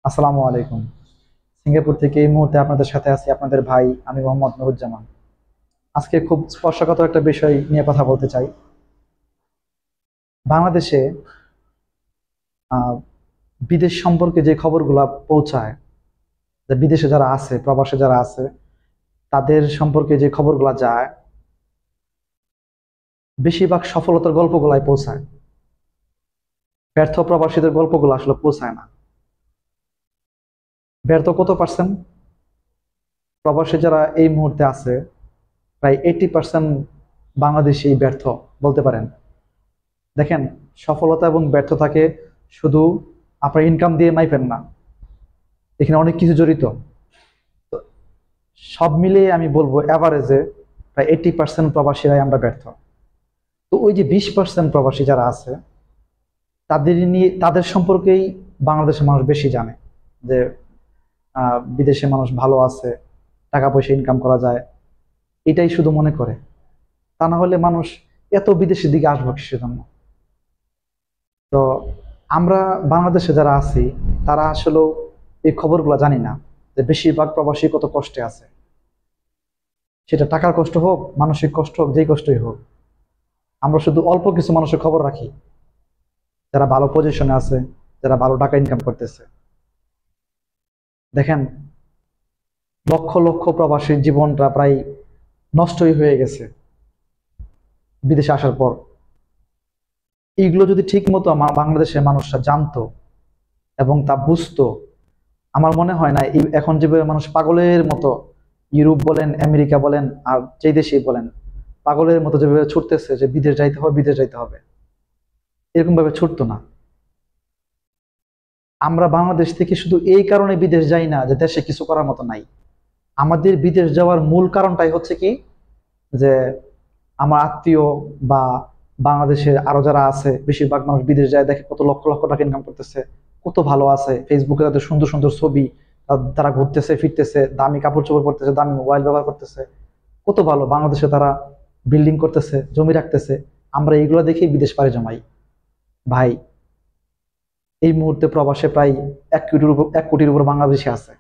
আসসালামু আলাইকুম। সিঙ্গাপুর থেকে এই মুহূর্তে আপনাদের সাথে আছি আপনাদের ভাই আমি মোহাম্মদ নুরুজ্জামান। আজকে খুব স্পর্শকাতর একটা বিষয় নিয়ে কথা বলতে চাই। বাংলাদেশে আহ, বিদেশ সম্পর্কে যে খবরগুলা পৌঁছায়, যে বিদেশে যারা আছে, প্রবাসে যারা আছে, তাদের সম্পর্কে যে খবরগুলা যায়, বেশিরভাগ সফলতার গল্পগুলাই পৌঁছায়। ব্যর্থ প্রবাসীদের গল্পগুলো আসলে পৌঁছায় না। ব্যর্থ কত পার্সেন্ট? প্রবাসী যারা এই মুহূর্তে আছে, প্রায় 80% বাংলাদেশি ব্যর্থ বলতে পারেন। দেখেন, সফলতা এবং ব্যর্থতাকে শুধু আপনার ইনকাম দিয়ে মাইপেন না, এখানে অনেক কিছু জড়িত। তো সব মিলিয়ে আমি বলবো অ্যাভারেজে প্রায় 80% প্রবাসীরাই আমরা ব্যর্থ। তো ওই যে 20% প্রবাসী যারা আছে, তাদের নিয়ে, তাদের সম্পর্কেই বাংলাদেশের মানুষ বেশি জানে যে বিদেশে মানুষ ভালো আছে, টাকা পয়সা ইনকাম করা যায়, এটাই শুধু মনে করে। তা না হলে মানুষ এত বিদেশের দিকে আসবো কিসের জন্য? তো আমরা বাংলাদেশে যারা আছি, তারা আসলে এই খবরগুলো জানি না যে বেশিরভাগ প্রবাসী কত কষ্টে আছে। সেটা টাকার কষ্ট হোক, মানসিক কষ্ট হোক, যেই কষ্টই হোক, আমরা শুধু অল্প কিছু মানুষের খবর রাখি যারা ভালো পজিশনে আছে, যারা ভালো টাকা ইনকাম করতেছে। দেখেন, লক্ষ লক্ষ প্রবাসীর জীবনটা প্রায় নষ্টই হয়ে গেছে বিদেশে আসার পর। এইগুলো যদি ঠিক মতো বাংলাদেশের মানুষরা জানতো এবং তা বুঝতো, আমার মনে হয় না এখন যেভাবে মানুষ পাগলের মতো, ইউরোপ বলেন, আমেরিকা বলেন, আর যেই দেশেই বলেন, পাগলের মতো যেভাবে ছুটতেছে যে বিদেশ যাইতে হবে, বিদেশ যাইতে হবে, এরকম ভাবে ছুটতো না। আমরা বাংলাদেশ থেকে শুধু এই কারণে বিদেশ যাই না যে দেশে কিছু করার মতো নাই। আমাদের বিদেশ যাওয়ার মূল কারণটাই হচ্ছে কি, যে আমার আত্মীয় বা বাংলাদেশের আরো যারা আছে, বেশিরভাগ মানুষ বিদেশ যায়, দেখে কত লক্ষ লক্ষ টাকা ইনকাম করতেছে, কত ভালো আছে, ফেসবুকে তাদের সুন্দর সুন্দর ছবি, তারা ঘুরতেছে ফিরতেছে, দামি কাপড় চোপড় পরতেছে, দামি মোবাইল ব্যবহার করতেছে, কত ভালো। বাংলাদেশে তারা বিল্ডিং করতেছে, জমি রাখতেছে, আমরা এইগুলো দেখেই বিদেশ পাড়ি জমাই। ভাই, এই মুহূর্তে প্রবাসে প্রায় 1 কোটির উপর বাংলাদেশি আছে।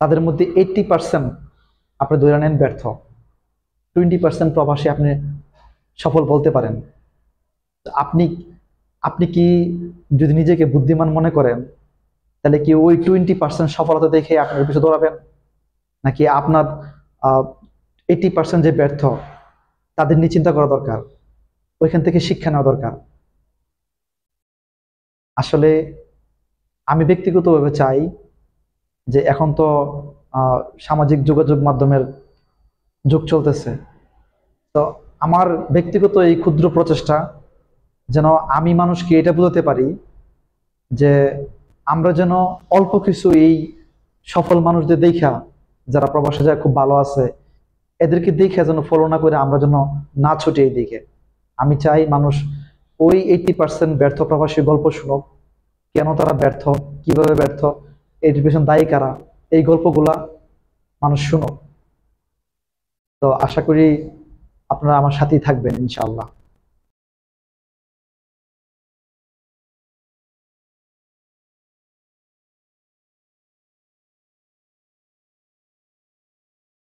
তাদের মধ্যে 80% আপনি ধরে নেন ব্যর্থ, 20% প্রবাসী আপনি সফল বলতে পারেন। তো আপনি আপনি কি, যদি নিজেকে বুদ্ধিমান মনে করেন, তাহলে কি ওই 20% সফলতা দেখে আপনার পিছু দৌড়াবেন, নাকি আপনার 80% যে ব্যর্থ, তাদের নিয়ে চিন্তা করা দরকার, ওইখান থেকে শিক্ষা নেওয়া দরকার? আসলে আমি ব্যক্তিগতভাবে চাই যে এখন তো আহ, সামাজিক যোগাযোগ মাধ্যমের যুগ চলতেছে। তো আমার ব্যক্তিগত এই ক্ষুদ্র প্রচেষ্টা, যেন আমি মানুষকে এটা বোঝাতে পারি যে আমরা যেন অল্প কিছু এই সফল মানুষদের দেখা, যারা প্রবাসে যায় খুব ভালো আছে, এদেরকে দেখে যেন ফলো না করে আমরা যেন না ছুটি এই দিকে। আমি চাই মানুষ ওই 80% ব্যর্থ প্রবাসী গল্প শুনুক, কেন তারা ব্যর্থ, কিভাবে ব্যর্থ, এর পেছনে দায়ী কারা, এই গল্পগুলা মানুষ শুনুক। তো আশা করি আপনারা আমার সাথেই থাকবেন ইনশাআল্লাহ।